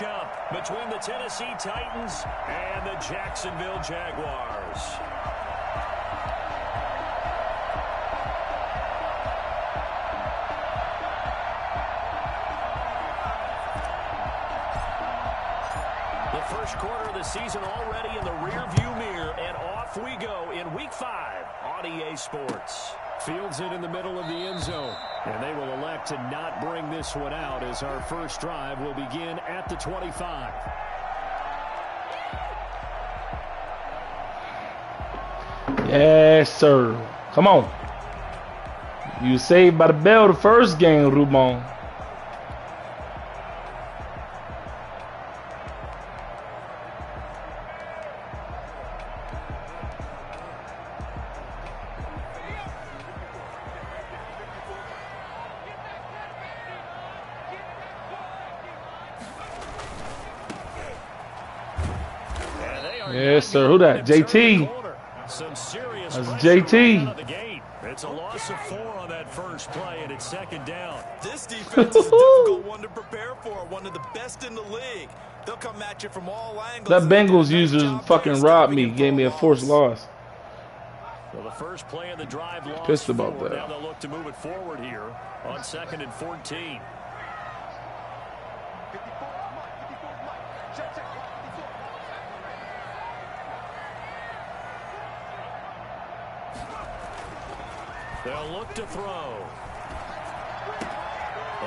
Jump between the Tennessee Titans and the Jacksonville Jaguars. The first quarter of the season already in the rearview mirror, and off we go in Week 5 on EA Sports. Fields it in the middle of the end zone. And they will elect to not bring this one out as our first drive will begin at the 25. Yes, sir. Come on. You saved by the bell the first game, Rubon. Yes, sir. Who that? JT. That's JT. It's a loss of 4 on that first play, and it's second down. This defense is a difficult one to prepare for. One of the best in the league. They'll come at you from all angles. That Bengals user fucking robbed me. Gave me a forced loss. Well, the first play of the drive lost. Pissed about that. Now they'll look to move it forward here on 2nd and 14. They'll look to throw.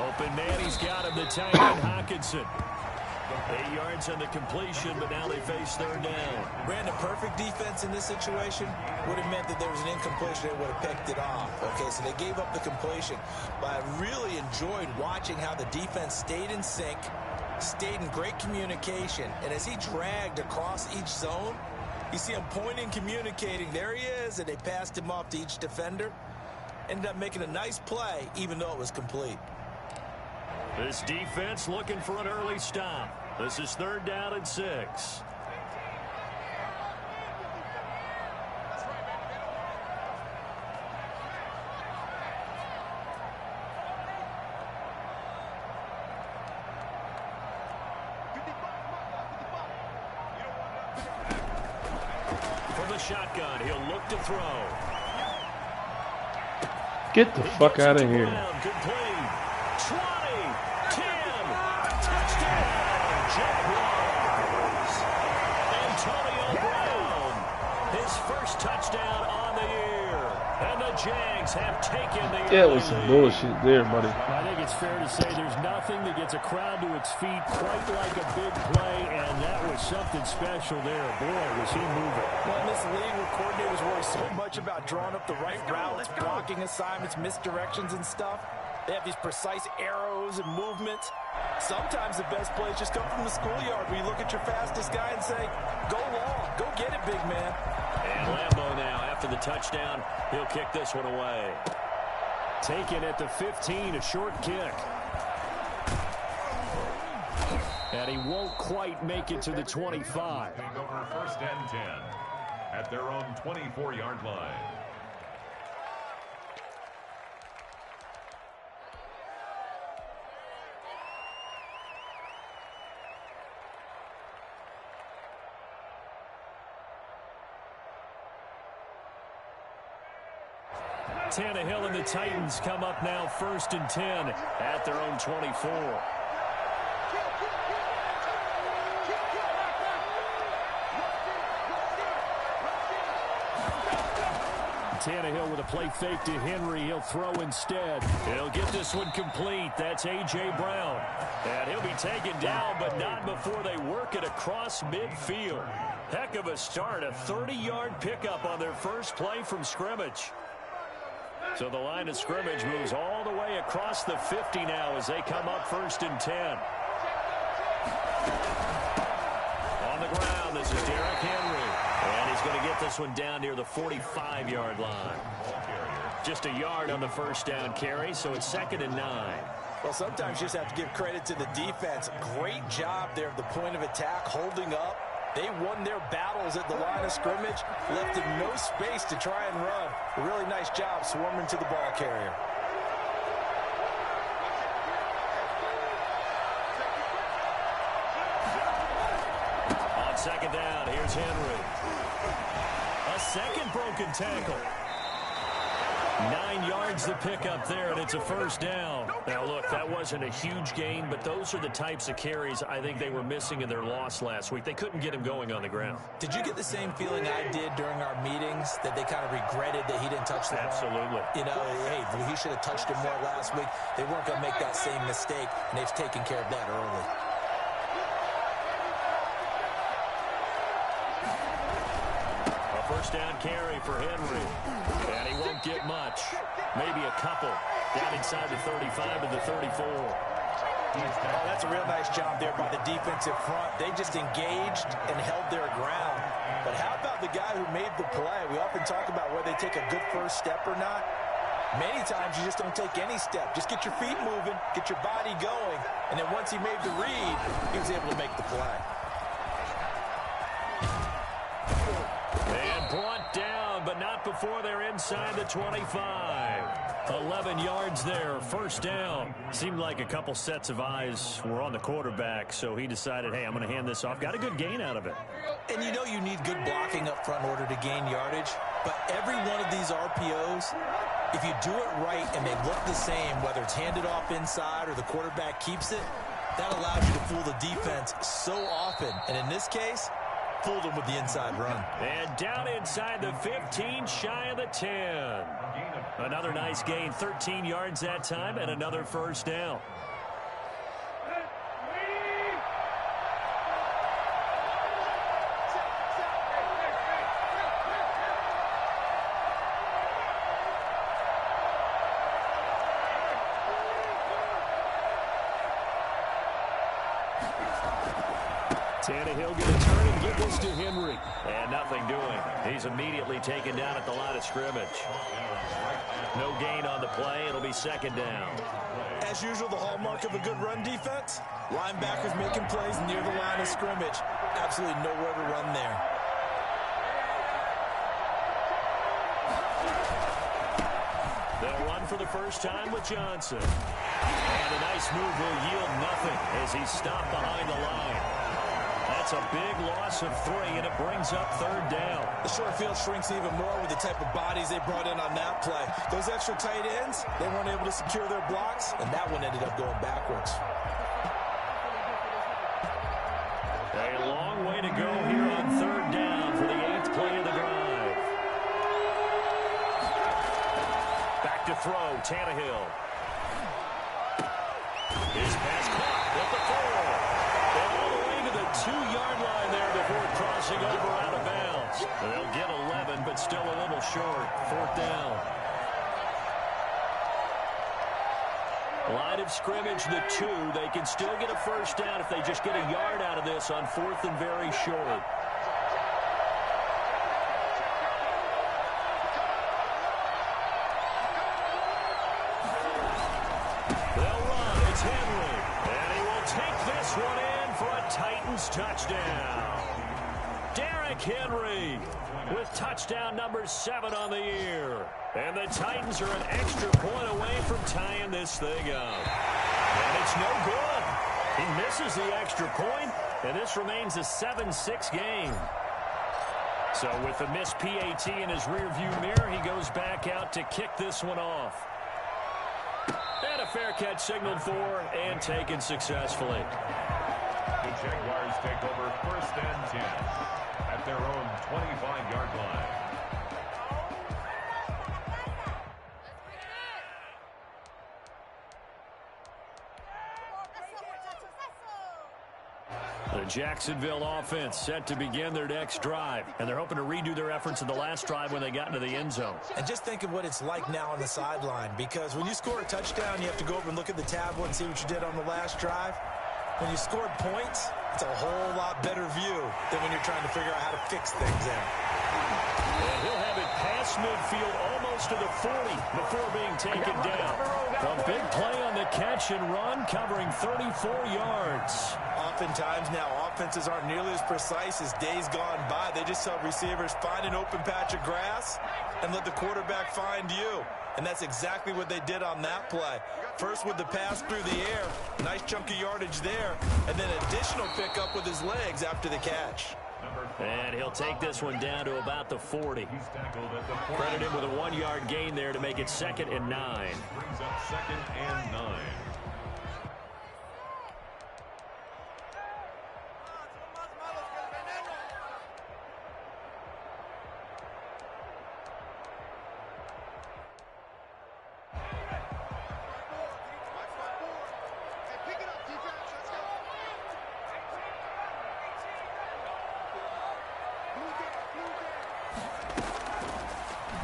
Open man, he's got him, the tight end, Hockenson. 8 yards on the completion, but now they face third down. Brandon, perfect defense in this situation would have meant that there was an incompletion. They would have picked it off. Okay, so they gave up the completion. But I really enjoyed watching how the defense stayed in sync, stayed in great communication. And as he dragged across each zone, you see him pointing, communicating. There he is, and they passed him off to each defender. Ended up making a nice play, even though it was complete. This defense looking for an early stop. This is 3rd down and 6. From the shotgun, he'll look to throw. Get the fuck out of here. Complete. 20, 10, touchdown, Jaguars. Antonio Brown, his first touchdown on the year. And the Jags have taken the That was some bullshit there, buddy. I think it's fair to say there's nothing that gets a crowd to its feet quite like a big play, and that was something special there. Boy, was he moving. Well, in this league where coordinators worry so much about drawing up the right routes, blocking assignments, misdirections and stuff, they have these precise arrows and movements. Sometimes the best plays just come from the schoolyard where you look at your fastest guy and say, go long, go get it, big man. And Lambo now, after the touchdown, he'll kick this one away. Taken at the 15, a short kick. And he won't quite make it to the 25. Over 1st and 10 at their own 24-yard line. Tannehill and the Titans come up now 1st and 10 at their own 24. Tannehill with a play fake to Henry. He'll throw instead. He'll get this one complete. That's A.J. Brown. And he'll be taken down, but not before they work it across midfield. Heck of a start. A 30-yard pickup on their first play from scrimmage. So the line of scrimmage moves all the way across the 50 now as they come up 1st and 10. On the ground, this is Derrick Henry. And he's going to get this one down near the 45-yard line. Just a yard on the first down carry, so it's 2nd and 9. Well, sometimes you just have to give credit to the defense. Great job there at the point of attack, holding up. They won their battles at the line of scrimmage, left him no space to try and run. A really nice job swarming to the ball carrier. second down. Here's Henry. A second broken tackle. 9 yards to pick up there, and it's a first down. Now, look, that wasn't a huge gain, but those are the types of carries I think they were missing in their loss last week. They couldn't get him going on the ground. Did you get the same feeling I did during our meetings, that they kind of regretted that he didn't touch the ball? Absolutely. You know, hey, he should have touched him more last week. They weren't going to make that same mistake, and they've taken care of that early. A first down carry for Henry. And he won't get much. Maybe a couple. Down inside the 35 to the 34. Oh, that's a real nice job there by the defensive front. They just engaged and held their ground. But how about the guy who made the play? We often talk about whether they take a good first step or not. Many times you just don't take any step. Just get your feet moving, get your body going, and then once he made the read, he was able to make the play. And brought down, but not before they're inside the 25. 11 yards there, first down. Seemed like a couple sets of eyes were on the quarterback, so he decided, hey, I'm going to hand this off. Got a good gain out of it. And you know you need good blocking up front in order to gain yardage, but every one of these RPOs, if you do it right and they look the same, whether it's handed off inside or the quarterback keeps it, that allows you to fool the defense so often. And in this case, fooled him with the inside run. And down inside the 15, shy of the 10. Another nice gain, 13 yards that time, and another first down. Tannehill going to turn and give this to Henry. And nothing doing. He's immediately taken down at the line of scrimmage. No gain on the play. It'll be second down. As usual, the hallmark of a good run defense, linebackers making plays near the line of scrimmage. Absolutely nowhere to run there. They'll run for the first time with Johnson. And a nice move will yield nothing as he's stopped behind the line. That's a big loss of 3, and it brings up third down. The short field shrinks even more with the type of bodies they brought in on that play. Those extra tight ends, they weren't able to secure their blocks, and that one ended up going backwards. A long way to go here on third down for the 8th play of the drive. Back to throw, Tannehill. His pass caught at the 4. And all the way to the 2-yard line there before crossing over out of bounds. They'll get 11, but still a little short. Fourth down. Line of scrimmage, the 2. They can still get a first down if they just get a yard out of this on 4th and very short. They'll run. It's Henry. And he will take this one in for a Titans touchdown. Derrick Henry with touchdown number 7 on the year. And the Titans are an extra point away from tying this thing up. And it's no good. He misses the extra point, and this remains a 7-6 game. So with the missed PAT in his rearview mirror, he goes back out to kick this one off. And a fair catch signaled for and taken successfully. The Jaguars take over first and 10 at their own 25-yard line. The Jacksonville offense set to begin their next drive, and they're hoping to redo their efforts in the last drive when they got into the end zone. And just think of what it's like now on the sideline, because when you score a touchdown, you have to go over and look at the tablet and see what you did on the last drive. When you scored points, it's a whole lot better view than when you're trying to figure out how to fix things out. And he'll have it past midfield almost to the 40 before being taken down. A big play on the catch and run, covering 34 yards. Oftentimes now, offenses aren't nearly as precise as days gone by. They just saw receivers find an open patch of grass and let the quarterback find you. And that's exactly what they did on that play. First with the pass through the air, nice chunk of yardage there, and then additional pickup with his legs after the catch. And he'll take this one down to about the 40. Credit him with a 1-yard gain there to make it 2nd and 9. Brings up 2nd and 9.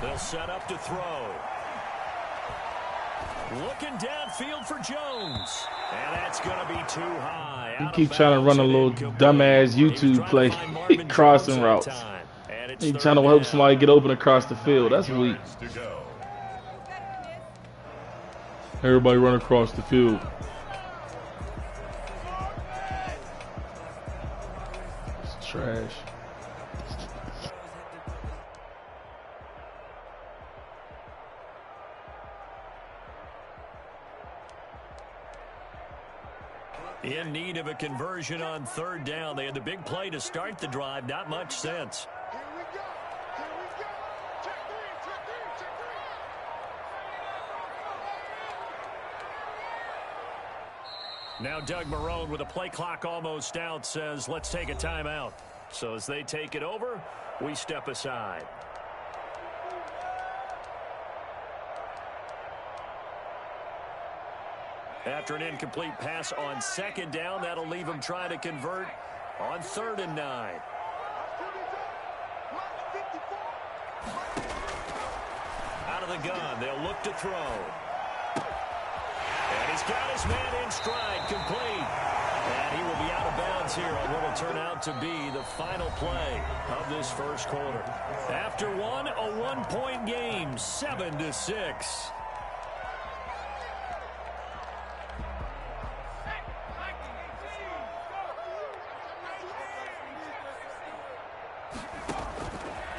They'll set up to throw. Looking downfield for Jones. And that's going to be too high. You keep trying to run a little dumbass YouTube play, crossing routes. You trying to help somebody get open across the field. That's weak. Everybody run across the field. It's trash. In need of a conversion on 3rd down. They had the big play to start the drive. Not much sense. Now Doug Marrone, with a play clock almost out, says let's take a timeout. So as they take it over, we step aside. After an incomplete pass on 2nd down, that'll leave them trying to convert on 3rd and 9. Out of the gun, they'll look to throw. And he's got his man in stride, complete. And he will be out of bounds here on what will turn out to be the final play of this first quarter. After one, a 1-point game, 7-6.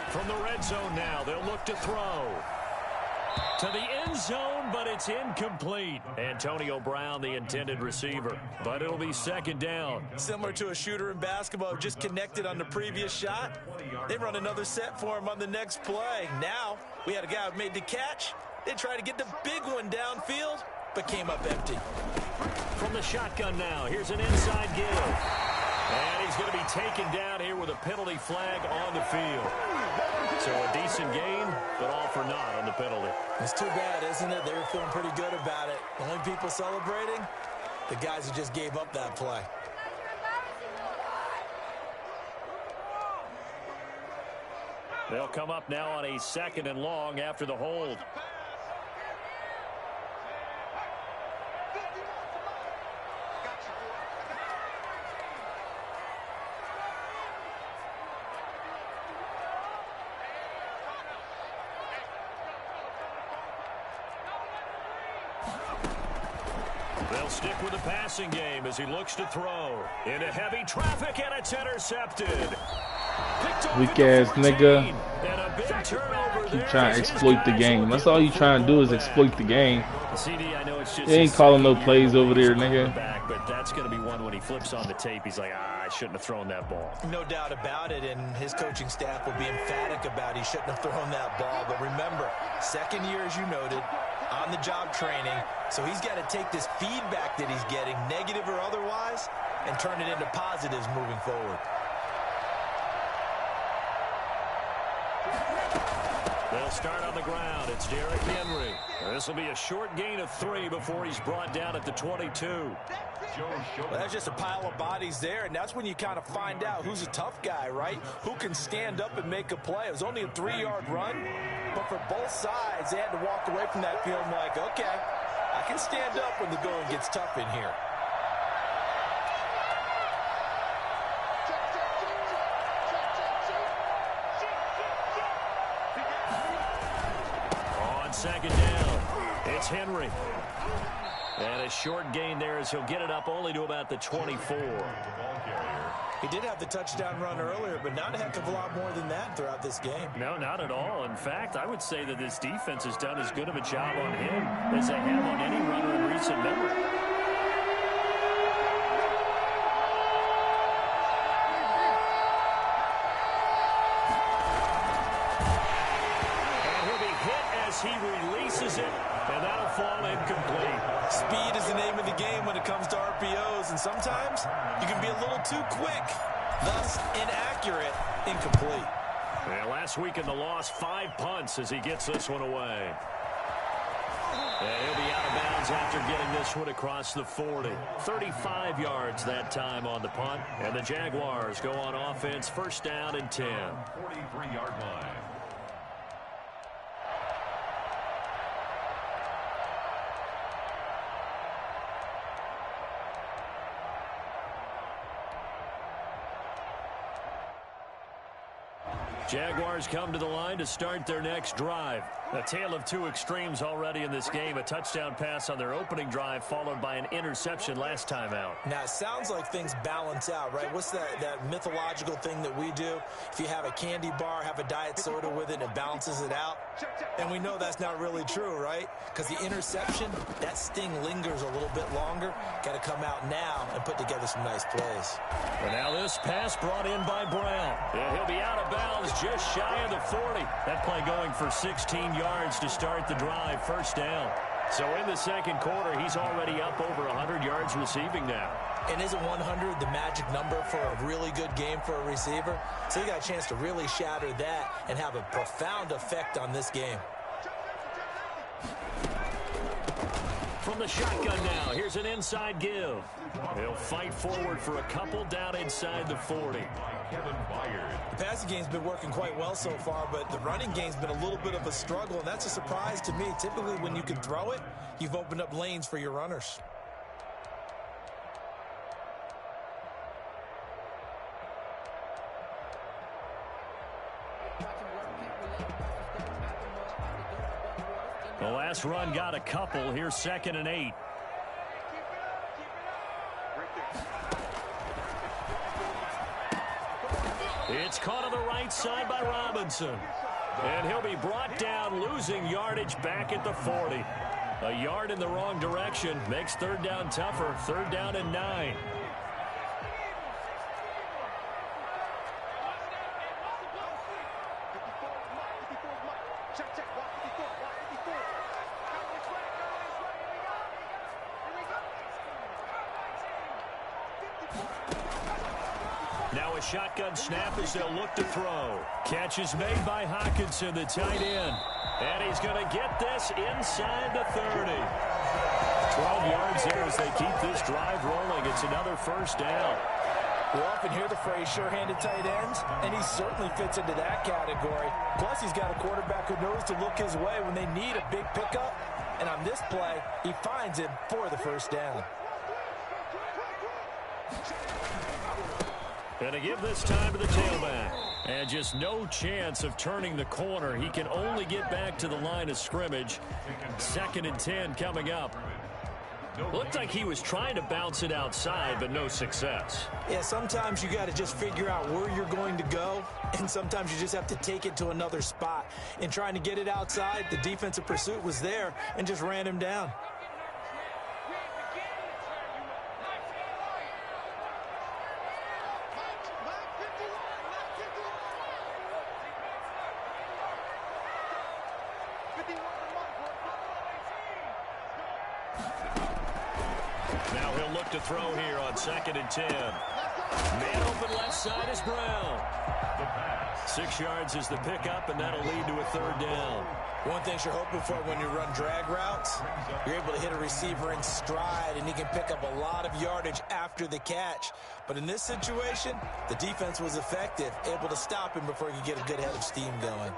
From the red zone now, they'll look to throw. To the end zone, but it's incomplete. Antonio Brown, the intended receiver. But it'll be 2nd down. Similar to a shooter in basketball, just connected on the previous shot. They run another set for him on the next play. Now, we had a guy who made the catch. They tried to get the big one downfield, but came up empty. From the shotgun now, here's an inside give. And he's going to be taken down here with a penalty flag on the field. So a decent gain, but all for naught on the penalty. It's too bad, isn't it? They were feeling pretty good about it. The only people celebrating, the guys who just gave up that play. They'll come up now on a 2nd and long after the hold. They'll stick with the passing game as he looks to throw. Into heavy traffic, and it's intercepted. Weak ass nigga. Keep trying to exploit the game. That's all you trying to do is exploit the game. CD, I know it's just they ain't calling no plays over there, nigga. Back, but that's going to be one when he flips on the tape. He's like, I shouldn't have thrown that ball. No doubt about it, and his coaching staff will be emphatic about he shouldn't have thrown that ball. But remember, 2nd year, as you noted, on-the-job training. So he's got to take this feedback that he's getting, negative or otherwise, and turn it into positives moving forward. They'll start on the ground. It's Derrick Henry. This will be a short gain of 3 before he's brought down at the 22. Well, that's just a pile of bodies there, and that's when you kind of find out who's a tough guy, right? Who can stand up and make a play. It was only a 3-yard run, but for both sides, they had to walk away from that feeling like, okay, I can stand up when the going gets tough in here. On 2nd down, it's Henry. And a short gain there as he'll get it up only to about the 24. He did have the touchdown run earlier, but not a heck of a lot more than that throughout this game. No, not at all. In fact, I would say that this defense has done as good of a job on him as they have on any runner in recent memory. And he'll be hit as he releases it, and that'll fall incomplete. Speed is the name of the game when it comes to RPOs, and sometimes you can be a little too quick, thus inaccurate, incomplete. Yeah, last week in the loss, 5 punts as he gets this one away. And he'll be out of bounds after getting this one across the 40. 35 yards that time on the punt, and the Jaguars go on offense, first down and 10. 43-yard line. Jaguars come to the line to start their next drive. A tale of two extremes already in this game. A touchdown pass on their opening drive, followed by an interception last time out. Now, it sounds like things balance out, right? What's that mythological thing that we do? If you have a candy bar, have a diet soda with it, and it balances it out. And we know that's not really true, right? Because the interception, that sting lingers a little bit longer. Got to come out now and put together some nice plays. And now this pass brought in by Brown. And he'll be out of bounds just shy of the 40. That play going for 16 yards to start the drive, first down. So in the second quarter, he's already up over 100 yards receiving now. And isn't 100 the magic number for a really good game for a receiver? So you got a chance to really shatter that and have a profound effect on this game. From the shotgun now, here's an inside give. He'll fight forward for a couple down inside the 40. The passing game's been working quite well so far, but the running game's been a little bit of a struggle, and that's a surprise to me. Typically, when you can throw it, you've opened up lanes for your runners. The last run got a couple. Here's 2nd and 8. It's caught on the right side by Robinson. And he'll be brought down, losing yardage back at the 40. A yard in the wrong direction makes third down tougher. 3rd down and 9. Now a shotgun snap as they'll look to throw. Catch is made by Hawkinson, the tight end. And he's going to get this inside the 30. 12 yards there as they keep this drive rolling. It's another first down. We often hear the phrase sure-handed tight ends, and he certainly fits into that category. Plus, he's got a quarterback who knows to look his way when they need a big pickup. And on this play, he finds him for the first down. And to give this time to the tailback. And just no chance of turning the corner. He can only get back to the line of scrimmage. 2nd and 10 coming up. Looked like he was trying to bounce it outside, but no success. Yeah, sometimes you got to just figure out where you're going to go, and sometimes you just have to take it to another spot. In trying to get it outside, the defensive pursuit was there and just ran him down. Now he'll look to throw here on 2nd and 10. Man open left side is Brown. 6 yards is the pickup, and that'll lead to a 3rd down. One thing you're hoping for when you run drag routes, you're able to hit a receiver in stride, and he can pick up a lot of yardage after the catch. But in this situation, the defense was effective, able to stop him before he could get a good head of steam going.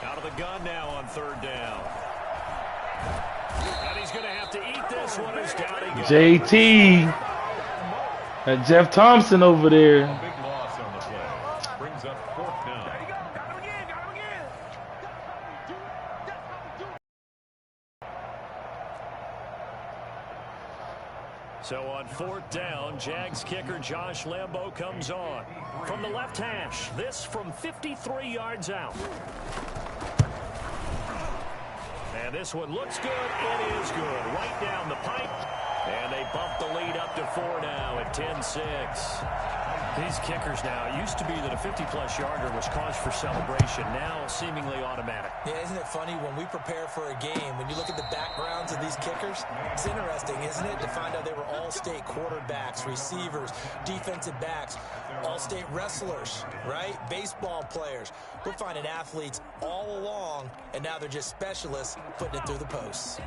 Out of the gun now on 3rd down. And he's He's going to have to eat this one. It's down again. JT. That Jeff Thompson over there. A big loss on the play. Brings up 4th down. So on 4th down, Jags kicker Josh Lambo comes on. From the left hash, this from 53 yards out. And this one looks good. It is good. Right down the pipe. And they bump the lead up to 4 now at 10-6. These kickers now, it used to be that a 50-plus yarder was cause for celebration. Now seemingly automatic. Yeah, isn't it funny when we prepare for a game, when you look at the backgrounds of these kickers, it's interesting, isn't it, to find out they were all-state quarterbacks, receivers, defensive backs, all-state wrestlers, right? Baseball players. We're finding athletes all along, and now they're just specialists putting it through the posts.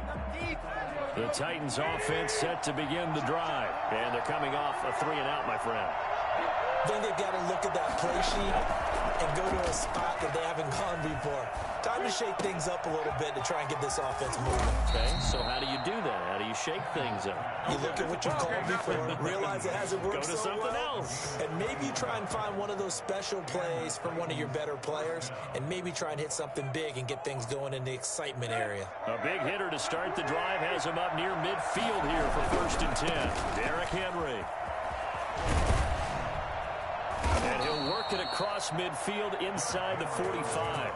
The Titans offense set to begin the drive, and they're coming off a 3-and-out, my friend. I think they've got to look at that play sheet and go to a spot that they haven't gone before. Time to shake things up a little bit to try and get this offense moving. Okay, so how do you do that? How do you shake things up? You look at what you've called before, realize it hasn't worked Go to so something well, else. and maybe you try and find one of those special plays from one of your better players, and maybe try and hit something big and get things going in the excitement area. A big hitter to start the drive has him up near midfield here for 1st and 10. Derrick Henry. And he'll work it across midfield inside the 45.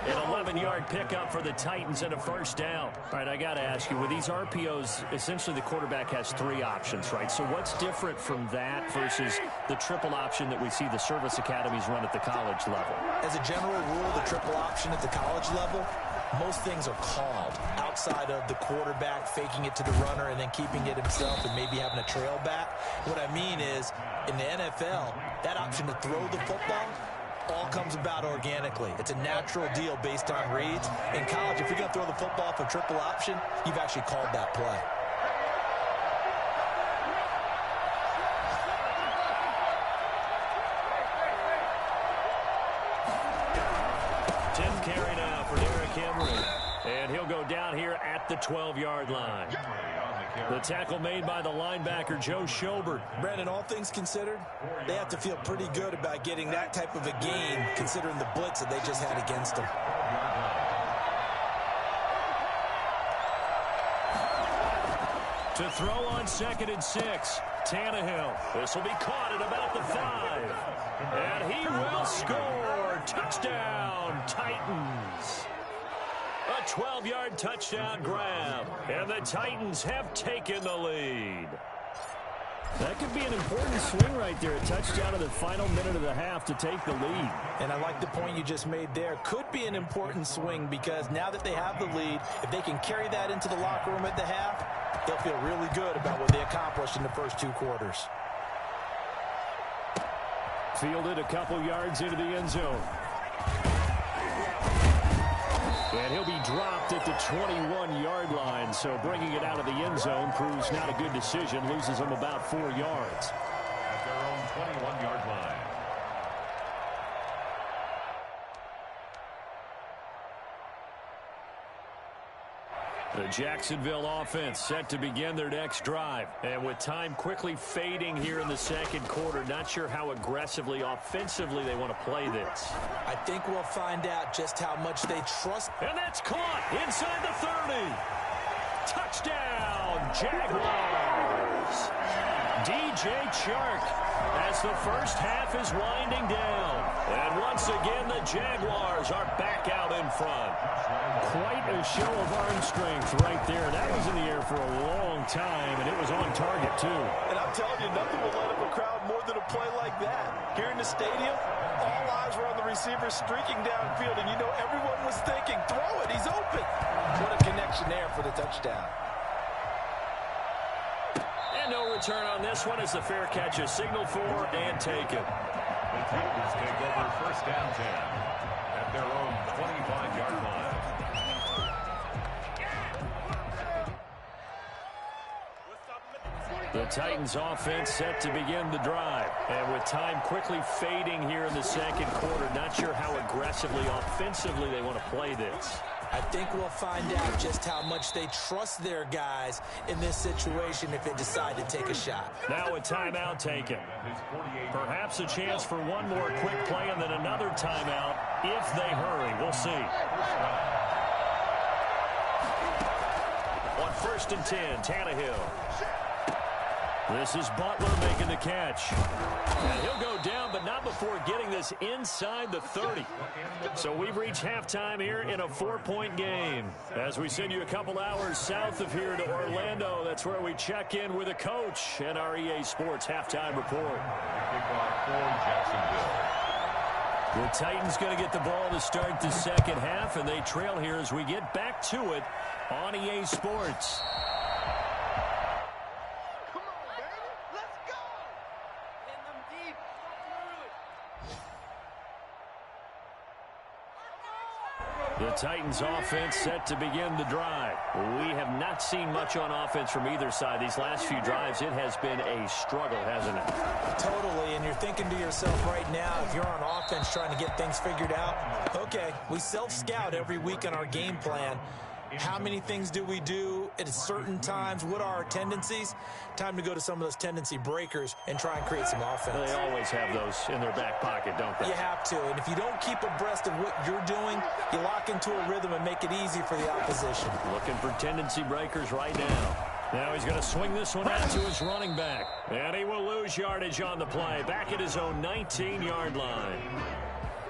An 11-yard pickup for the Titans and a 1st down. All right, I got to ask you, with these RPOs, essentially the quarterback has 3 options, right? So what's different from that versus the triple option that we see the service academies run at the college level? As a general rule, the triple option at the college level, most things are called outside of the quarterback faking it to the runner and then keeping it himself and maybe having a trail back. What I mean is, in the NFL, that option to throw the football all comes about organically. It's a natural deal based on reads. In college, if you're going to throw the football for triple option, you've actually called that play. Carry now for Derrick Henry. And he'll go down here at the 12-yard line. The tackle made by the linebacker, Joe Schobert. Brandon, all things considered, they have to feel pretty good about getting that type of a game considering the blitz that they just had against them. To throw on 2nd and 6, Tannehill. This will be caught at about the 5. And he will score. Touchdown, Titans. A 12-yard touchdown grab. And the Titans have taken the lead. That could be an important swing right there. A touchdown in the final minute of the half to take the lead. And I like the point you just made there. Could be an important swing because now that they have the lead, if they can carry that into the locker room at the half, they'll feel really good about what they accomplished in the first 2 quarters. Fielded a couple yards into the end zone. And he'll be dropped at the 21-yard line. So bringing it out of the end zone proves not a good decision. Loses him about 4 yards. At their own 21-yard line. The Jacksonville offense set to begin their next drive. And with time quickly fading here in the 2nd quarter, not sure how aggressively, offensively they want to play this. I think we'll find out just how much they trust. And that's caught inside the 30. Touchdown, Jaguars. DJ Chark as the first half is winding down. And once again, the Jaguars are back out in front. Quite a show of arm strength right there. That was in the air for a long time, and it was on target, too. And I'm telling you, nothing will light up a crowd more than a play like that. Here in the stadium, all eyes were on the receiver streaking downfield, and you know everyone was thinking, throw it, he's open. What a connection there for the touchdown. And no return on this one as the fair catch is signaled for and taken. The Titans take over 1st and 10 at their own 25-yard line. The Titans offense set to begin the drive. And with time quickly fading here in the second quarter, not sure how aggressively, offensively they want to play this. I think we'll find out just how much they trust their guys in this situation if they decide to take a shot. Now a timeout taken. Perhaps a chance for one more quick play and then another timeout if they hurry. We'll see. On 1st and 10, Tannehill. This is Butler making the catch. And he'll go down, but not before getting this inside the 30. So we've reached halftime here in a 4-point game. As we send you a couple hours south of here to Orlando, that's where we check in with a coach and our EA Sports halftime report. The Titans going to get the ball to start the second half, and they trail here as we get back to it on EA Sports. The Titans offense set to begin the drive. We have not seen much on offense from either side. These last few drives, it has been a struggle, hasn't it? Totally, and you're thinking to yourself right now, if you're on offense trying to get things figured out, okay, we self-scout every week on our game plan. How many things do we do at certain times? What are our tendencies? Time to go to some of those tendency breakers and try and create some offense. They always have those in their back pocket, don't they? You have to, and if you don't keep abreast of what you're doing, you lock into a rhythm and make it easy for the opposition. Looking for tendency breakers right now. Now he's going to swing this one out to his running back. And he will lose yardage on the play. Back at his own 19-yard line.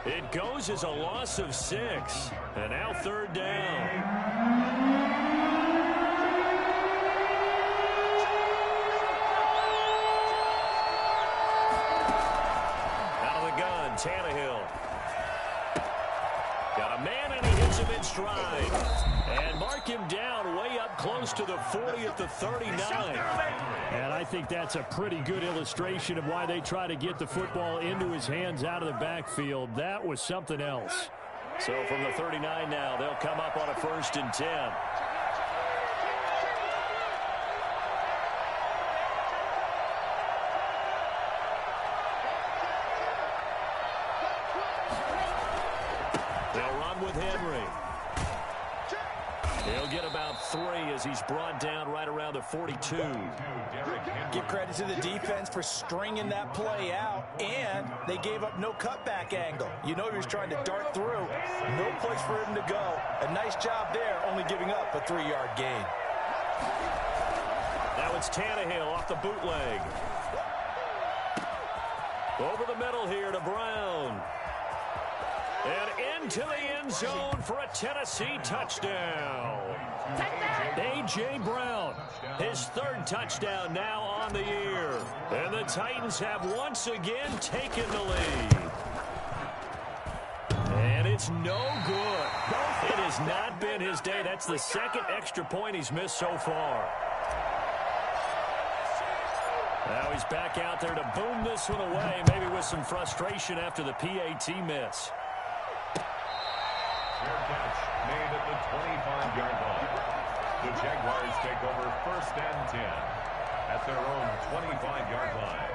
It goes as a loss of 6. And now 3rd down. Out of the gun, Tannehill. Got a man and he hits him in stride. And mark him down way up close to the 40 at the 39. And I think that's a pretty good illustration of why they try to get the football into his hands out of the backfield. That was something else. So from the 39 now, they'll come up on a 1st and 10. They'll run with Henry. He'll get about 3 as he's brought down right around the 42. Give credit to the defense for stringing that play out, and they gave up no cutback angle. You know he was trying to dart through. No place for him to go. A nice job there, only giving up a 3-yard gain. Now it's Tannehill off the bootleg. Over the middle here to Brown. And into the end zone for a Tennessee touchdown. A.J. Brown, his 3rd touchdown now on the year. And the Titans have once again taken the lead. And it's no good. It has not been his day. That's the 2nd extra point he's missed so far. Now he's back out there to boom this one away, maybe with some frustration after the PAT miss. Fair catch made at the 25-yard line. The Jaguars take over 1st and 10 at their own 25-yard line.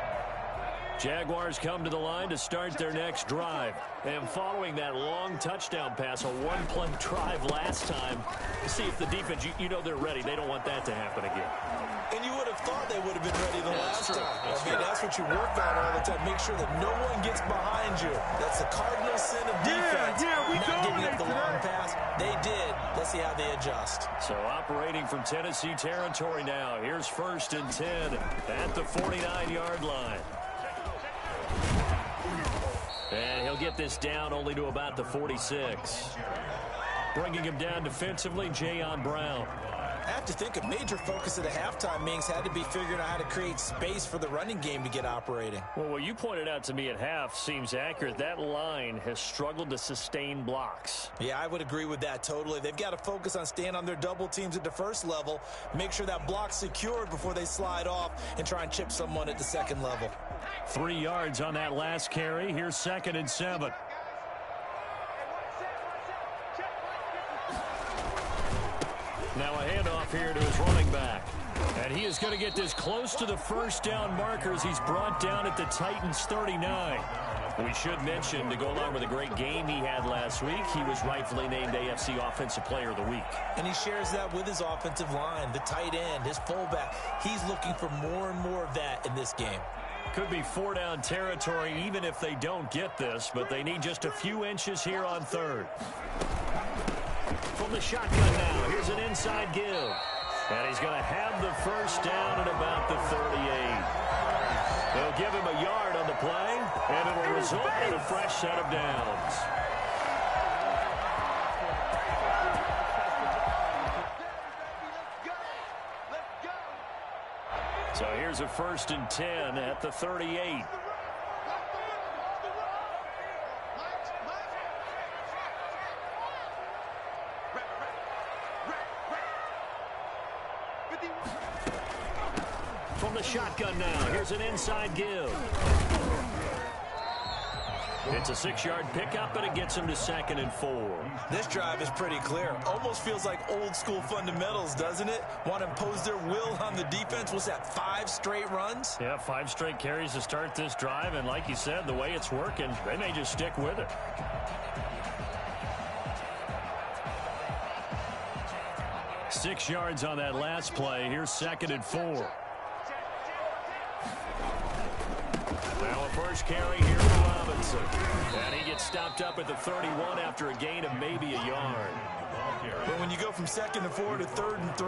Jaguars come to the line to start their next drive. And following that long touchdown pass, a one-play drive last time, see if the defense, you know they're ready. They don't want that to happen again. And you would have thought they would have been ready the last time. I mean, that's what you work on all the time. Make sure that no one gets behind you. That's the cardinal sin of defense. Not giving up the long pass. They did. Let's see how they adjust. So operating from Tennessee territory now. Here's 1st and 10 at the 49-yard line. And he'll get this down only to about the 46. Bringing him down defensively, Jayon Brown. I have to think a major focus of the halftime meetings had to be figuring out how to create space for the running game to get operating. Well, what you pointed out to me at half seems accurate. That line has struggled to sustain blocks. Yeah, I would agree with that totally. They've got to focus on staying on their double teams at the first level, make sure that block's secured before they slide off and try and chip someone at the second level. 3 yards on that last carry. Here's 2nd and 7. Now a handoff here to his running back. And he is going to get this close to the first down markers he's brought down at the Titans 39. We should mention, to go along with a great game he had last week, he was rightfully named AFC Offensive Player of the Week. And he shares that with his offensive line, the tight end, his fullback. He's looking for more and more of that in this game. Could be 4-down territory even if they don't get this, but they need just a few inches here on third. From the shotgun now, here's an inside give. And he's going to have the first down at about the 38. They'll give him a yard on the play, and it will result in a fresh set of downs. So here's a 1st and 10 at the 38. From the shotgun now, here's an inside give. It's a 6-yard pickup, and it gets him to 2nd and 4. This drive is pretty clear. Almost feels like old-school fundamentals, doesn't it? Want to impose their will on the defense. What's that, 5 straight runs? Yeah, 5 straight carries to start this drive, and like you said, the way it's working, they may just stick with it. Six yards on that last play. Here's 2nd and 4. Now a first carry here for Robinson. And he gets stopped up at the 31 after a gain of maybe a yard. But when you go from 2nd and 4 to 3rd and 3,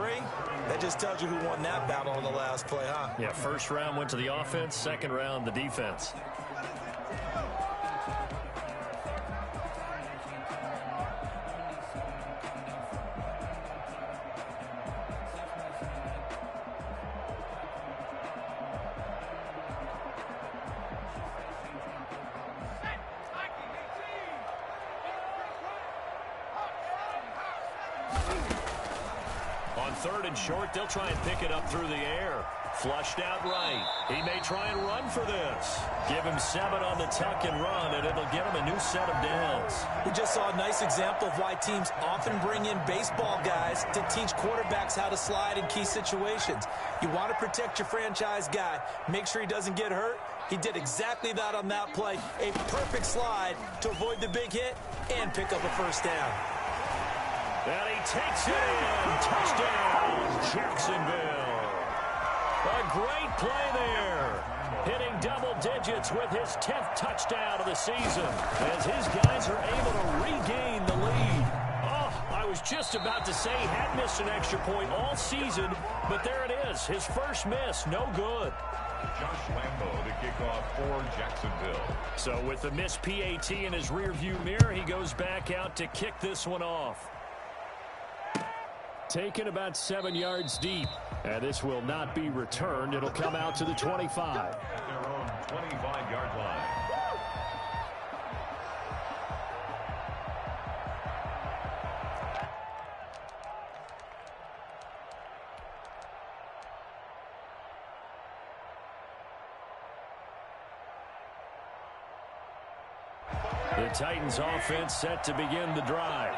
that just tells you who won that battle on the last play, huh? Yeah, first round went to the offense, second round the defense. On 3rd and short, they'll try and pick it up through the air. Flushed out right. He may try and run for this. Give him 7 on the tuck and run, and it'll get him a new set of downs. We just saw a nice example of why teams often bring in baseball guys to teach quarterbacks how to slide in key situations. You want to protect your franchise guy. Make sure he doesn't get hurt. He did exactly that on that play. A perfect slide to avoid the big hit and pick up a first down. And he takes it in. Touchdown, Jacksonville. A great play there. Hitting double digits with his 10th touchdown of the season as his guys are able to regain the lead. Oh, I was just about to say he had missed an extra point all season, but there it is. His first miss, no good. Josh Lambo to kick off for Jacksonville. So with the missed PAT in his rearview mirror, he goes back out to kick this one off. Taken about 7 yards deep. And this will not be returned. It'll come out to the 25. At their own 25-yard line. The Titans offense set to begin the drive.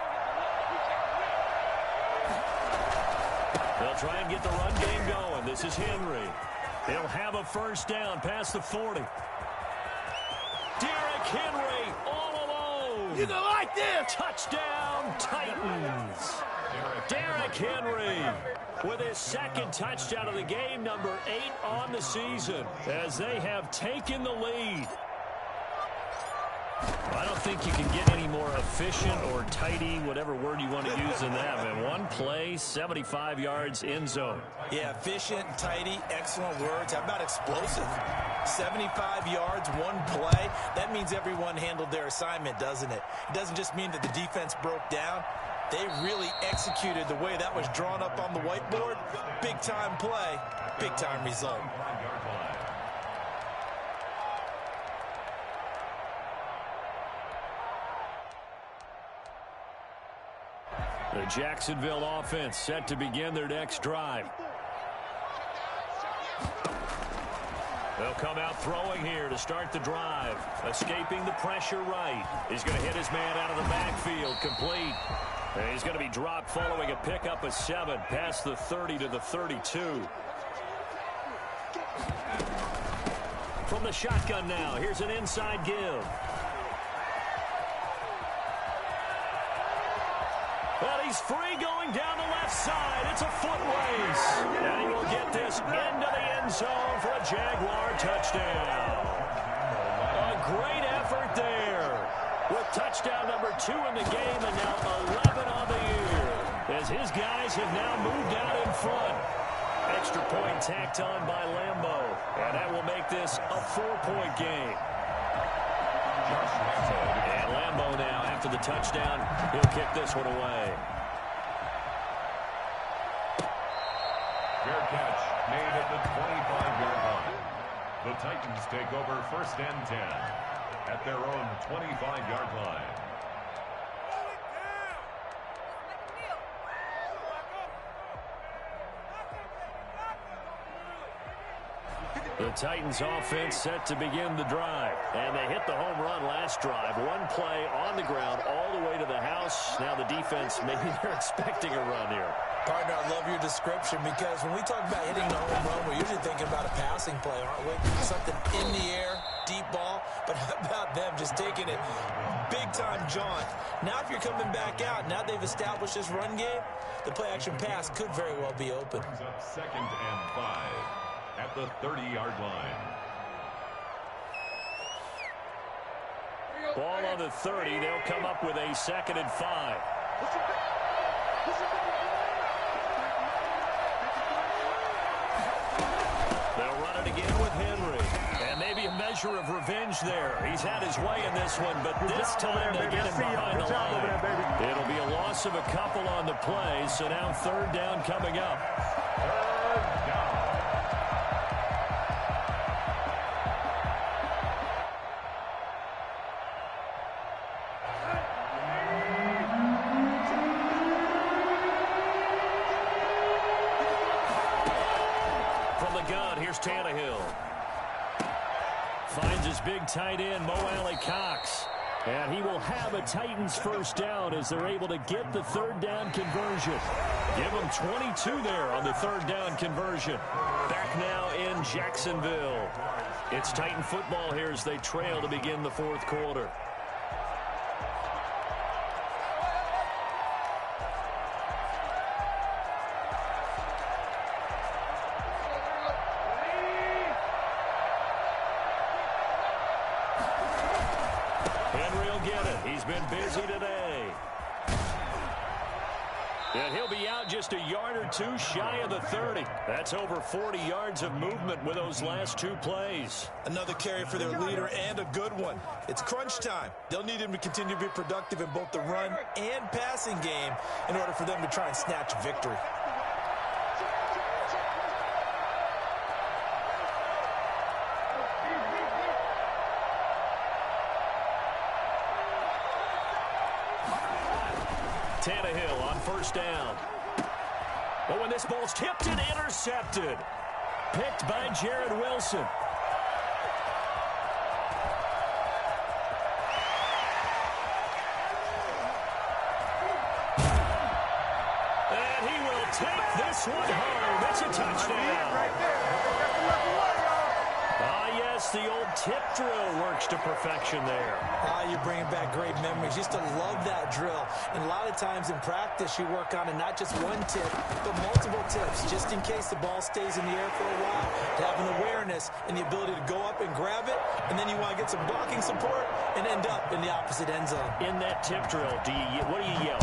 They'll try and get the run game going. This is Henry. He'll have a first down past the 40. Derrick Henry all alone. You don't like this. Touchdown, Titans. Derrick Henry with his 2nd touchdown of the game, number 8 on the season, as they have taken the lead. I don't think you can get any more efficient or tidy, whatever word you want to use in that, man. One play, 75 yards, end zone. Yeah, efficient, tidy, excellent words. How about explosive? 75 yards, one play. That means everyone handled their assignment, doesn't it? It doesn't just mean that the defense broke down. They really executed the way that was drawn up on the whiteboard. Big-time play, big-time result. The Jacksonville offense set to begin their next drive. They'll come out throwing here to start the drive. Escaping the pressure right. He's going to hit his man out of the backfield. Complete. And he's going to be dropped following a pickup of 7 past the 30 to the 32. From the shotgun now, here's an inside give. And he's free going down the left side. It's a foot race. And he will get this into the end zone for a Jaguar touchdown. A great effort there. With touchdown number 2 in the game and now 11 on the year. As his guys have now moved out in front. Extra point tacked on by Lambo. And that will make this a 4-point game. And Lambo now, after the touchdown, he'll kick this one away. Fair catch made at the 25-yard line. The Titans take over 1st and 10 at their own 25-yard line. The Titans offense set to begin the drive. And they hit the home run last drive. One play on the ground all the way to the house. Now the defense, maybe they're expecting a run here. Partner, I love your description because when we talk about hitting the home run, we're usually thinking about a passing play, aren't we? Something in the air, deep ball. But how about them just taking it big-time jaunt? Now if you're coming back out, now they've established this run game, the play-action pass could very well be open. Up 2nd and 5 at the 30-yard line. Ball on the 30. They'll come up with a 2nd and 5. They'll run it again with Henry. And maybe a measure of revenge there. He's had his way in this one, but this time they get him behind the line. It'll be a loss of a couple on the play, so now 3rd down coming up. 3rd down. Tannehill finds his big tight end, Mo Alley-Cox. And he will have a Titans 1st down as they're able to get the 3rd down conversion. Give them 22 there on the 3rd down conversion. Back now in Jacksonville. It's Titan football here as they trail to begin the 4th quarter. Busy today. And he'll be out just a yard or 2 shy of the 30. That's over 40 yards of movement with those last 2 plays. Another carry for their leader and a good one. It's crunch time. They'll need him to continue to be productive in both the run and passing game in order for them to try and snatch a victory. Tannehill on 1st down. Oh, and this ball's tipped and intercepted. Picked by Jared Wilson. And he will take this one home. It's a touchdown. Right there. Yes, the old tip drill works to perfection there. You're bringing back great memories. Used to love that drill. And a lot of times in practice, you work on it, not just one tip, but multiple tips, just in case the ball stays in the air for a while, to have an awareness and the ability to go up and grab it, and then you want to get some blocking support and end up in the opposite end zone. In that tip drill, what do you yell?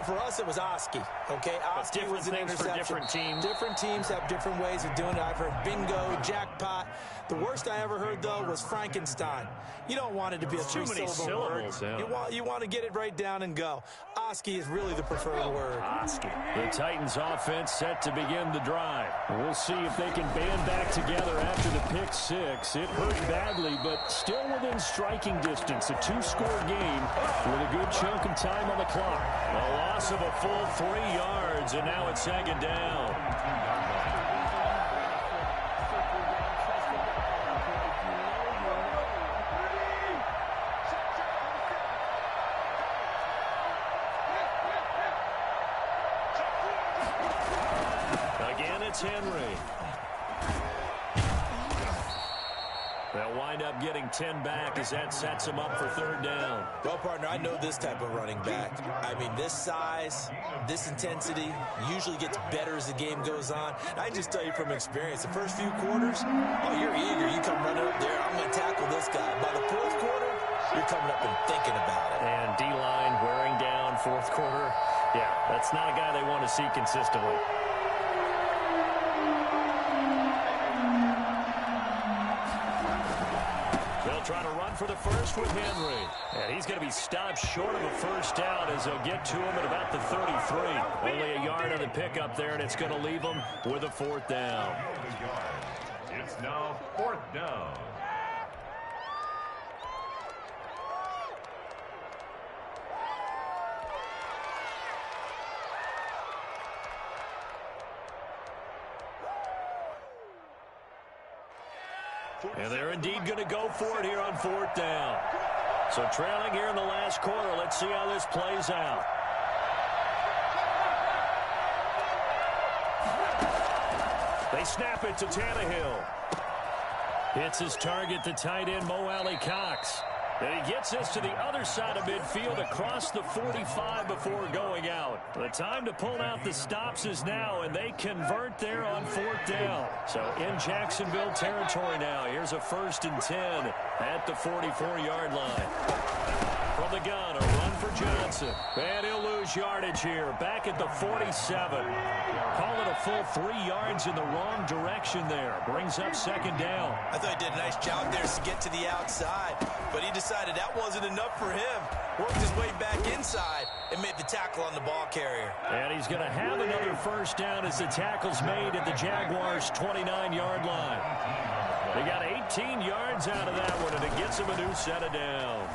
For us, it was Oski. Okay, Oski was an interception. For different teams. Different teams have different ways of doing it. I've heard bingo, jackpot. The worst I ever heard, though, was Frankenstein. You don't want it to be a three-syllable word. Yeah. You want to get it right down and go. Oski is really the preferred word. Oski. The Titans offense set to begin the drive. We'll see if they can band back together after the pick six. It hurt badly, but still within striking distance. A 2-score game with a good chunk of time on the clock. A loss of a full 3 yards, and now it's 2nd down. Again, it's Henry. They'll wind up getting 10 back as that sets them up for third down. Well, partner, I know this type of running back. I mean, this size, this intensity usually gets better as the game goes on. I just tell you from experience, the first few quarters, oh, you're eager. You come running up there, I'm going to tackle this guy. By the fourth quarter, you're coming up and thinking about it. And D-line wearing down fourth quarter. Yeah, that's not a guy they want to see consistently. Trying to run for the first with Henry. And he's going to be stopped short of a first down as they'll get to him at about the 33. Only a yard on the pickup there, and it's going to leave him with a fourth down. It's now fourth down. And they're indeed going to go for it here on fourth down. So trailing here in the last quarter. Let's see how this plays out. They snap it to Tannehill. Hits his target, the tight end, Mo Alley-Cox. And he gets this to the other side of midfield across the 45 before going out. The time to pull out the stops is now, and they convert there on fourth down. So in Jacksonville territory now. Here's a 1st and 10 at the 44-yard line. From the gun, a run for Johnson. And he'll lose yardage here. Back at the 47. Call it a full 3 yards in the wrong direction there. Brings up second down. I thought he did a nice job there to get to the outside, but he decided that wasn't enough for him. Worked his way back inside and made the tackle on the ball carrier. And he's going to have another first down as the tackle's made at the Jaguars' 29-yard line. They got 18 yards out of that one, and it gets him a new set of downs.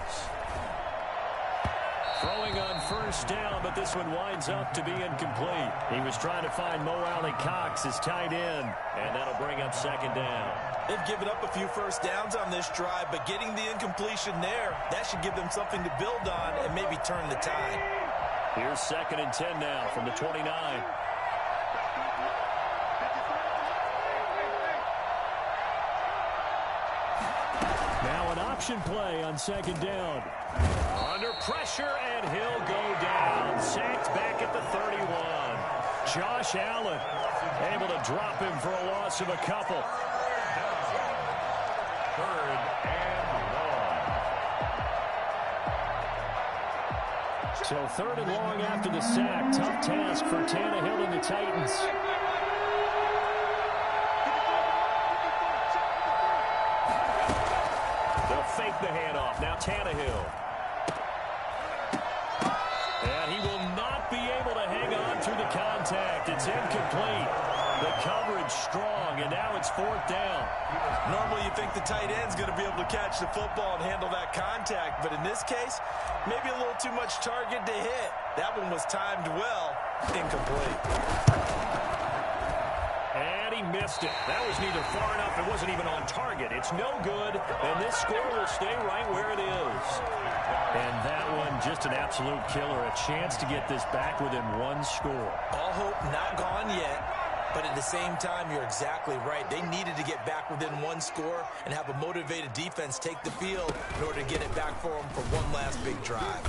Throwing on first down, but this one winds up to be incomplete. He was trying to find Mo Alley-Cox, his tight end, and that'll bring up second down. They've given up a few first downs on this drive, but getting the incompletion there, that should give them something to build on and maybe turn the tide. Here's 2nd and 10 now from the 29. Now an option play on second down. Under pressure, and he'll go down. Sacked back at the 31. Josh Allen able to drop him for a loss of a couple. 3rd and long. So 3rd and long after the sack. Tough task for Tannehill and the Titans. They'll fake the handoff. Now Tannehill. And he will not be able to hang on through the contact. It's incomplete. The coverage strong, and now it's 4th down. Normally you think the tight end's going to be able to catch the football and handle that contact, but in this case, maybe a little too much target to hit. That one was timed well. Incomplete. And he missed it. That was neither far enough. It wasn't even on target. It's no good, and this score will stay right where it is. And that one, just an absolute killer. A chance to get this back within 1 score. All hope not gone yet. But at the same time, you're exactly right. They needed to get back within 1 score and have a motivated defense take the field in order to get it back for them for one last big drive.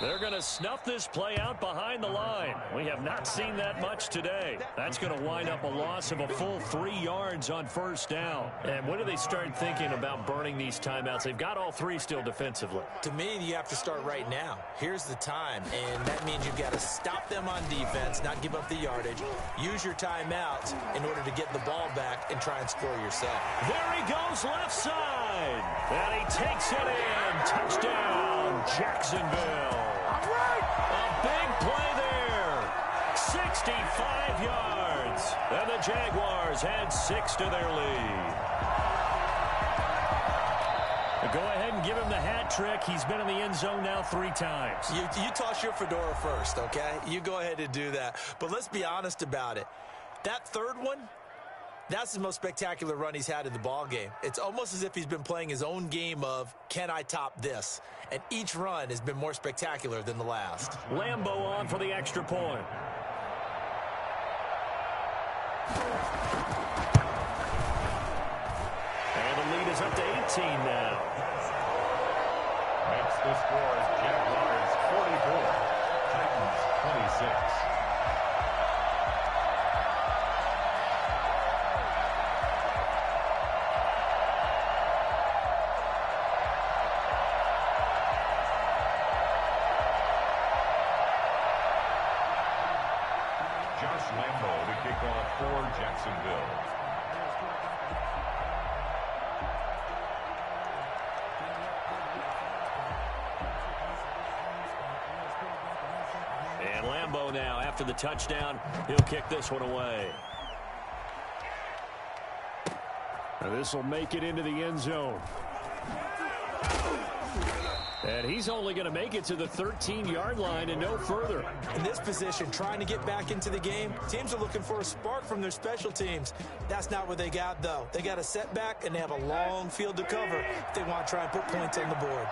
They're going to snuff this play out behind the line. We have not seen that much today. That's going to wind up a loss of a full 3 yards on first down. And when do they start thinking about burning these timeouts? They've got all 3 still defensively. To me, you have to start right now. Here's the time, and that means you've got to stop them on defense, not give up the yardage, use your timeouts in order to get the ball back and try and score yourself. There he goes left side. And he takes it in. Touchdown, Jacksonville. All right. A big play there. 65 yards. And the Jaguars add 6 to their lead. Go ahead and give him the hat trick. He's been in the end zone now 3 times. You toss your fedora first, okay? You go ahead and do that. But let's be honest about it. That third one, that's the most spectacular run he's had in the ball game. It's almost as if he's been playing his own game of, can I top this? And each run has been more spectacular than the last. Lambeau on for the extra point. And the lead is up to 18. 13 now. Makes the score as Jaguars 44, Titans 26. Lambo to kick off for Jacksonville. And Lambo now, after the touchdown, he'll kick this one away. And this will make it into the end zone. And he's only going to make it to the 13-yard line and no further. In this position, trying to get back into the game, teams are looking for a spark from their special teams. That's not what they got, though. They got a setback, and they have a long field to cover if they want to try and put points on the board.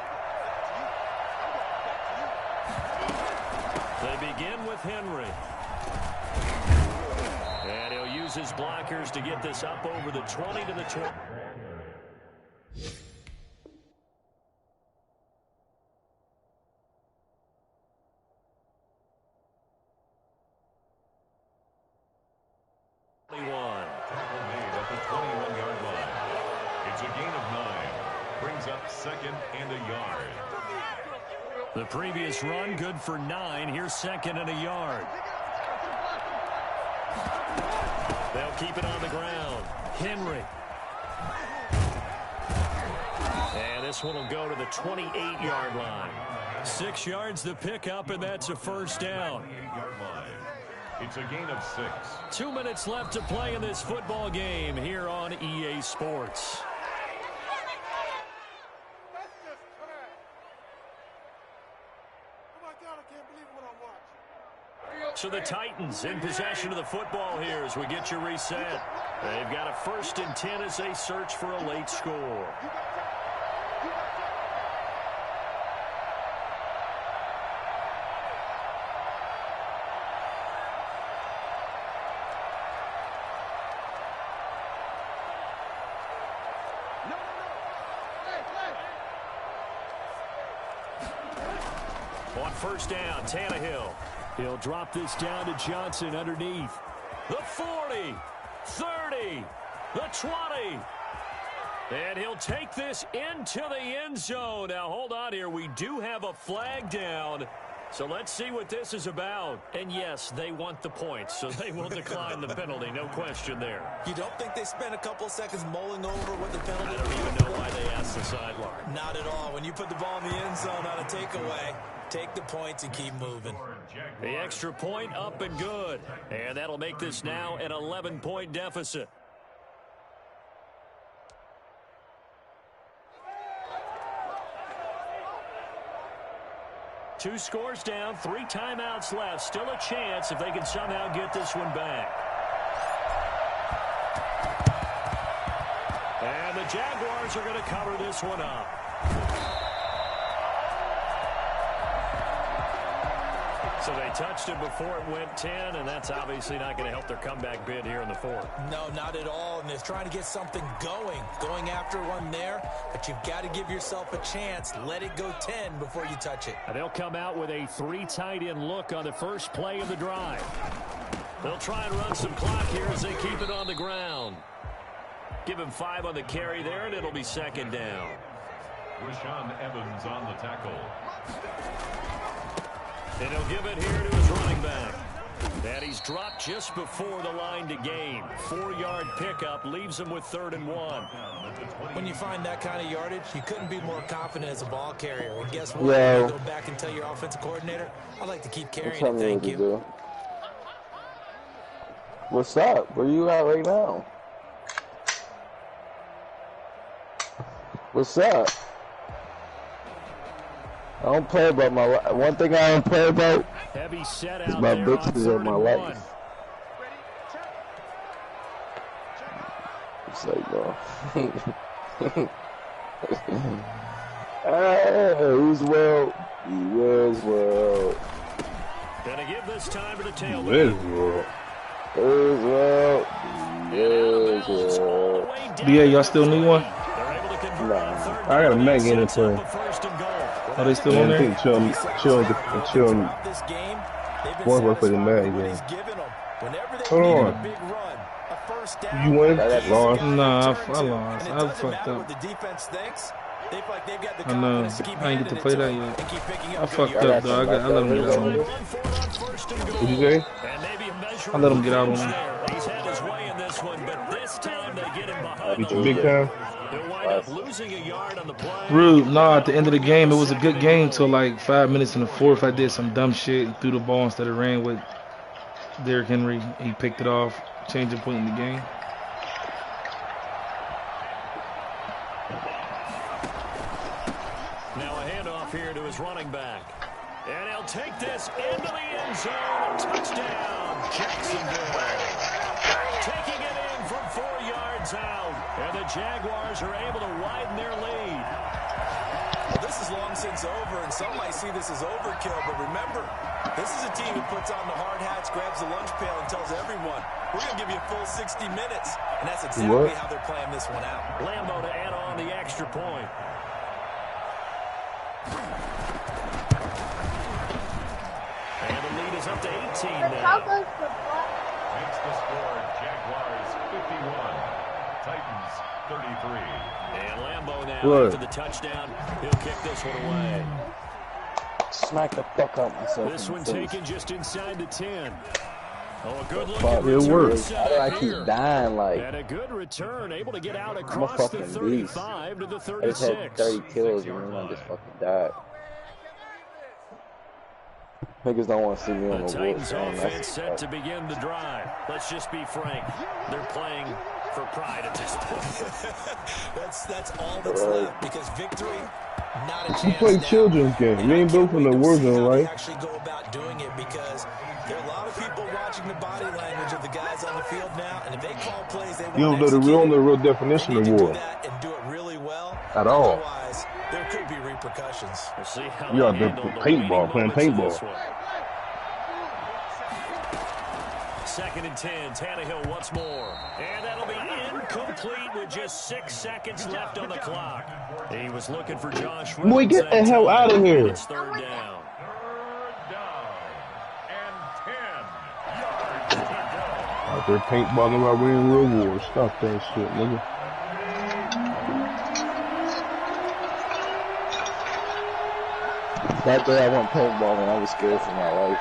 They begin with Henry. And he'll use his blockers to get this up over the 20 to the 20. The previous run, good for 9. Here's second and a yard. They'll keep it on the ground. Henry. And this one will go to the 28-yard line. 6 yards the pickup, and that's a first down. It's a gain of 6. 2 minutes left to play in this football game here on EA Sports. So the Titans in possession of the football here as we get you reset. They've got a 1st and 10 as they search for a late score. On first down, Tannehill. He'll drop this down to Johnson underneath. The 40, 30, the 20. And he'll take this into the end zone. Now, hold on here. We do have a flag down. So let's see what this is about. And, yes, they want the points, so they will decline the penalty. No question there. You don't think they spent a couple seconds mulling over what the penalty I don't even know why they asked the sideline. Not at all. When you put the ball in the end zone on a takeaway, take the points and keep moving. The extra point up and good. And that'll make this now an 11-point deficit. Two scores down, 3 timeouts left. Still a chance if they can somehow get this one back. And the Jaguars are going to cover this one up. So they touched it before it went 10, and that's obviously not going to help their comeback bid here in the 4th. No, not at all. And they're trying to get something going after one there. But you've got to give yourself a chance. Let it go 10 before you touch it. And they'll come out with a 3 tight end look on the first play of the drive. They'll try and run some clock here as they keep it on the ground. Give him 5 on the carry there, and it'll be second down. Rashaan Evans on the tackle. And he'll give it here to his running back. And he's dropped just before the line to gain. 4-yard pickup leaves him with 3rd and 1. When you find that kind of yardage, you couldn't be more confident as a ball carrier. And guess what? You go back and tell your offensive coordinator, I'd like to keep carrying it, thank you. What's up? Where you at right now? What's up? I don't play about my life. One thing I don't play about Heavy set is out my there bitches on or my 3rd and 1. life. It's like, no. Who's well? He wears well. Gonna give this time to the tailback. Where's well? Yeah, y'all still need one? They're able to Nah. I got a Mac in it for him. Are they still I on there? think chill. Boy, work for the Mac game. Hold on. You win? Lost? Nah, I lost. I fucked up. I know. I ain't get to play that yet. I fucked up, though. I let him get out on me. What'd you say? I let him get out on me. He's had his way in this one, but this time they get him behind Beat the you big time? He'll wind up losing a yard on the play. Rude. Nah, at the end of the game, it was a good game till like 5 minutes in the fourth. I did some dumb shit and threw the ball instead of ran with Derrick Henry. He picked it off, changing point in the game. Now a handoff here to his running back. And he'll take this into the end zone. Touchdown, Jacksonville. Taking it in from 4 yards out. And the Jaguars are able to widen their lead. Well, this is long since over, and some might see this as overkill. But remember, this is a team who puts on the hard hats, grabs the lunch pail, and tells everyone, we're going to give you a full 60 minutes. And that's exactly how they're playing this one out. Lambo to add on the extra point. And the lead is up to 18 now. Makes the score Jaguars 51, Titans 33. And Lambo now after the touchdown. He'll kick this one away. Smack the fuck out myself. This one taken just inside the 10. Oh, a good look Fuck, at it worked. How do I keep dying like? And a good return, able to get out I'm a across the fucking 35 to the I just 36. had 30 kills and then I just fucking died. Niggas don't want to see me on The the Titans board. offense set to begin the drive. Let's just be frank. They're playing for pride at this point. That's all that's left, because victory, not a chance. You play children's game. You ain't built from the war zone, right? Actually go about doing it, because there are a lot of people watching the body language of the guys on the field now, and if they call plays, they You don't know the real definition of war. and do it really well. At all. Otherwise, there could be repercussions. We'll see how You they out there handle the paintball, remaining playing moments of paintball. this one. 2nd and 10, Tannehill once more. And that'll be incomplete with just 6 seconds left on the clock. He was looking for Josh Rosen. Boy, get the hell out of here. It's 3rd down. Third down and 10 yards to go. Out there paintballing about winning real wars. Stop that shit, nigga. That day I went paintballing, I was scared for my life.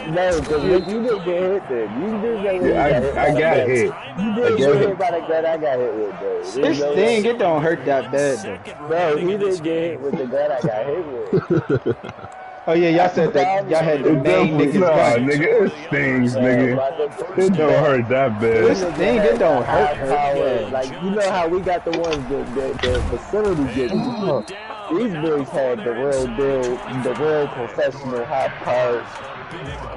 No, because you didn't get hit then. You didn't get hit. I got hit. You didn't get hit by the gun I got hit with, though. This thing, it don't hurt that bad, though. No, he didn't get hit with the gun I got hit with. Oh, yeah, y'all said that y'all had the It main definitely, niggas nah, back. nigga, it stings, nigga. It don't hurt that This bad. thing, it don't hurt. Like, you know how we got the ones that the facility getting. These boys had the real deal, the real professional hot parts.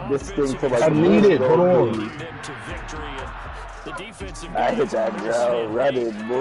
This thing for like I need it. Hold on. To victory, and the defensive I hit that girl running, boy.